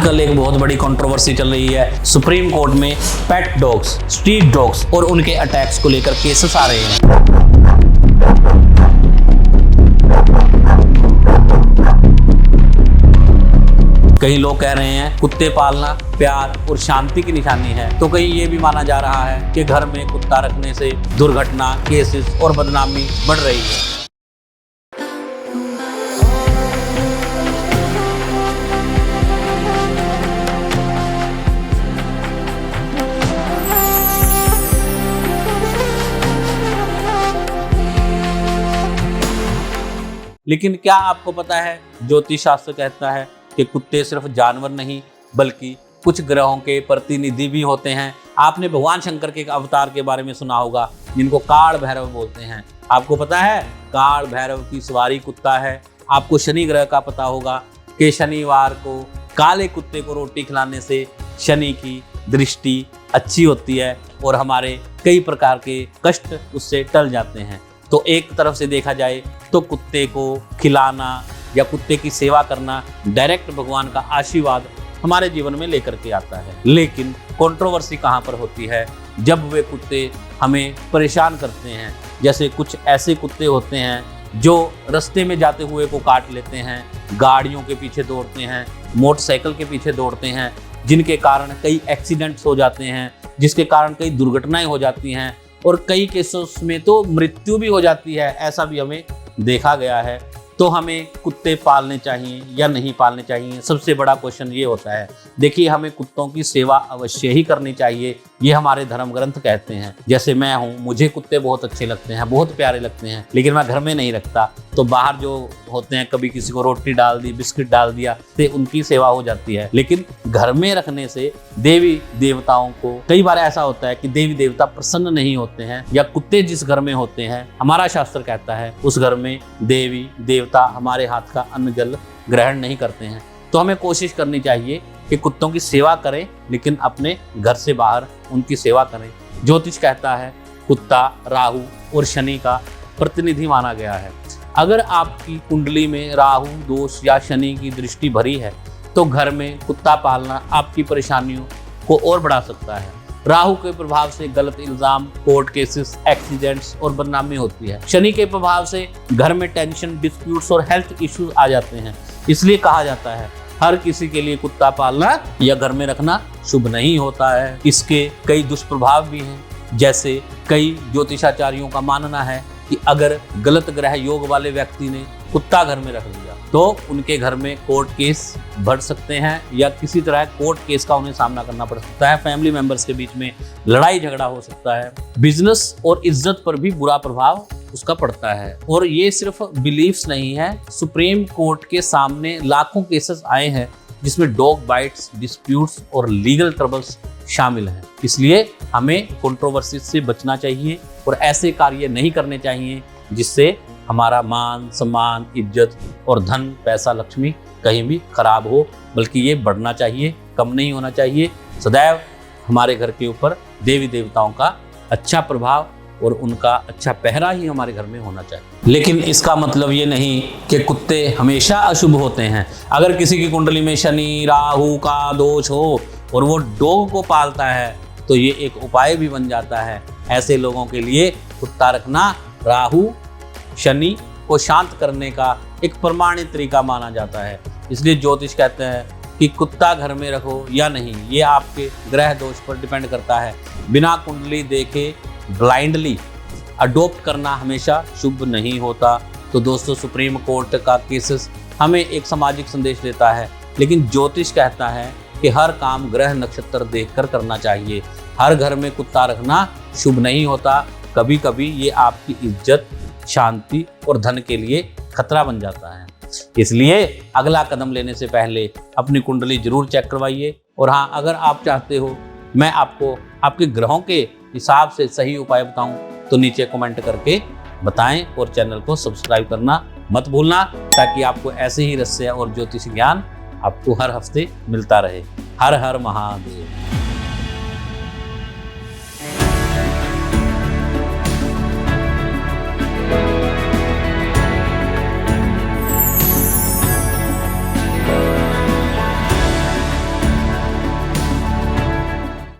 आजकल एक बहुत बड़ी कंट्रोवर्सी चल रही है सुप्रीम कोर्ट में। पेट डॉग्स, स्ट्रीट डॉग्स और उनके अटैक्स को लेकर केसेस आ रहे हैं। कई लोग कह रहे हैं कुत्ते पालना प्यार और शांति की निशानी है, तो कहीं ये भी माना जा रहा है कि घर में कुत्ता रखने से दुर्घटना, केसेस और बदनामी बढ़ रही है। लेकिन क्या आपको पता है, ज्योतिष शास्त्र कहता है कि कुत्ते सिर्फ जानवर नहीं बल्कि कुछ ग्रहों के प्रतिनिधि भी होते हैं। आपने भगवान शंकर के एक अवतार के बारे में सुना होगा जिनको काल भैरव बोलते हैं। आपको पता है काल भैरव की सवारी कुत्ता है। आपको शनि ग्रह का पता होगा कि शनिवार को काले कुत्ते को रोटी खिलाने से शनि की दृष्टि अच्छी होती है और हमारे कई प्रकार के कष्ट उससे टल जाते हैं। तो एक तरफ से देखा जाए तो कुत्ते को खिलाना या कुत्ते की सेवा करना डायरेक्ट भगवान का आशीर्वाद हमारे जीवन में लेकर के आता है। लेकिन कंट्रोवर्सी कहाँ पर होती है, जब वे कुत्ते हमें परेशान करते हैं। जैसे कुछ ऐसे कुत्ते होते हैं जो रास्ते में जाते हुए को काट लेते हैं, गाड़ियों के पीछे दौड़ते हैं, मोटरसाइकिल के पीछे दौड़ते हैं, जिनके कारण कई एक्सीडेंट्स हो जाते हैं, जिसके कारण कई दुर्घटनाएं हो जाती हैं और कई केसों में तो मृत्यु भी हो जाती है। ऐसा भी हमें देखा गया है। तो हमें कुत्ते पालने चाहिए या नहीं पालने चाहिए, सबसे बड़ा क्वेश्चन ये होता है। देखिए, हमें कुत्तों की सेवा अवश्य ही करनी चाहिए, ये हमारे धर्म ग्रंथ कहते हैं। जैसे मैं हूँ, मुझे कुत्ते बहुत अच्छे लगते हैं, बहुत प्यारे लगते हैं, लेकिन मैं घर में नहीं रखता। तो बाहर जो होते हैं, कभी किसी को रोटी डाल दी, बिस्किट डाल दिया, तो उनकी सेवा हो जाती है। लेकिन घर में रखने से देवी देवताओं को, कई बार ऐसा होता है कि देवी देवता प्रसन्न नहीं होते हैं, या कुत्ते जिस घर में होते हैं, हमारा शास्त्र कहता है उस घर में देवी देवता हमारे हाथ का अन्न जल ग्रहण नहीं करते हैं। तो हमें कोशिश करनी चाहिए कि कुत्तों की सेवा करें, लेकिन अपने घर से बाहर उनकी सेवा करें। ज्योतिष कहता है कुत्ता राहु और शनि का प्रतिनिधि माना गया है। अगर आपकी कुंडली में राहु दोष या शनि की दृष्टि भरी है तो घर में कुत्ता पालना आपकी परेशानियों को और बढ़ा सकता है। राहु के प्रभाव से गलत इल्जाम, कोर्ट केसेस, एक्सीडेंट्स और बदनामी होती है। शनि के प्रभाव से घर में टेंशन, डिस्प्यूट्स और हेल्थ इश्यूज आ जाते हैं। इसलिए कहा जाता है हर किसी के लिए कुत्ता पालना या घर में रखना शुभ नहीं होता है। इसके कई दुष्प्रभाव भी हैं। जैसे कई ज्योतिषाचार्यों का मानना है कि अगर गलत ग्रह योग वाले व्यक्ति ने कुत्ता घर में रख लिया तो उनके घर में कोर्ट केस बढ़ सकते हैं, या किसी तरह कोर्ट केस का उन्हें सामना करना पड़ सकता है। फैमिली मेंबर्स के बीच में लड़ाई झगड़ा हो सकता है। बिजनेस और इज्जत पर भी बुरा प्रभाव उसका पड़ता है। और ये सिर्फ बिलीफ्स नहीं है, सुप्रीम कोर्ट के सामने लाखों केसेस आए हैं जिसमें डॉग बाइट्स, डिस्प्यूट्स और लीगल ट्रबल्स शामिल हैं। इसलिए हमें कंट्रोवर्सी से बचना चाहिए और ऐसे कार्य नहीं करने चाहिए जिससे हमारा मान सम्मान, इज्जत और धन, पैसा, लक्ष्मी कहीं भी खराब हो, बल्कि ये बढ़ना चाहिए, कम नहीं होना चाहिए। सदैव हमारे घर के ऊपर देवी देवताओं का अच्छा प्रभाव और उनका अच्छा पहरा ही हमारे घर में होना चाहिए। लेकिन इसका मतलब ये नहीं कि कुत्ते हमेशा अशुभ होते हैं। अगर किसी की कुंडली में शनि राहु का दोष हो और वो डॉग को पालता है तो ये एक उपाय भी बन जाता है। ऐसे लोगों के लिए कुत्ता रखना राहु शनि को शांत करने का एक प्रमाणित तरीका माना जाता है। इसलिए ज्योतिष कहते हैं कि कुत्ता घर में रखो या नहीं, ये आपके ग्रह दोष पर डिपेंड करता है। बिना कुंडली देखे ब्लाइंडली अडॉप्ट करना हमेशा शुभ नहीं होता। तो दोस्तों, सुप्रीम कोर्ट का केसेस हमें एक सामाजिक संदेश देता है, लेकिन ज्योतिष कहता है कि हर काम ग्रह नक्षत्र देखकर करना चाहिए। हर घर में कुत्ता रखना शुभ नहीं होता। कभी कभी ये आपकी इज्जत, शांति और धन के लिए खतरा बन जाता है। इसलिए अगला कदम लेने से पहले अपनी कुंडली जरूर चेक करवाइए। और हाँ, अगर आप चाहते हो मैं आपको आपके ग्रहों के हिसाब से सही उपाय बताऊं तो नीचे कमेंट करके बताएं और चैनल को सब्सक्राइब करना मत भूलना, ताकि आपको ऐसे ही रहस्य और ज्योतिष ज्ञान आपको हर हफ्ते मिलता रहे। हर हर महादेव।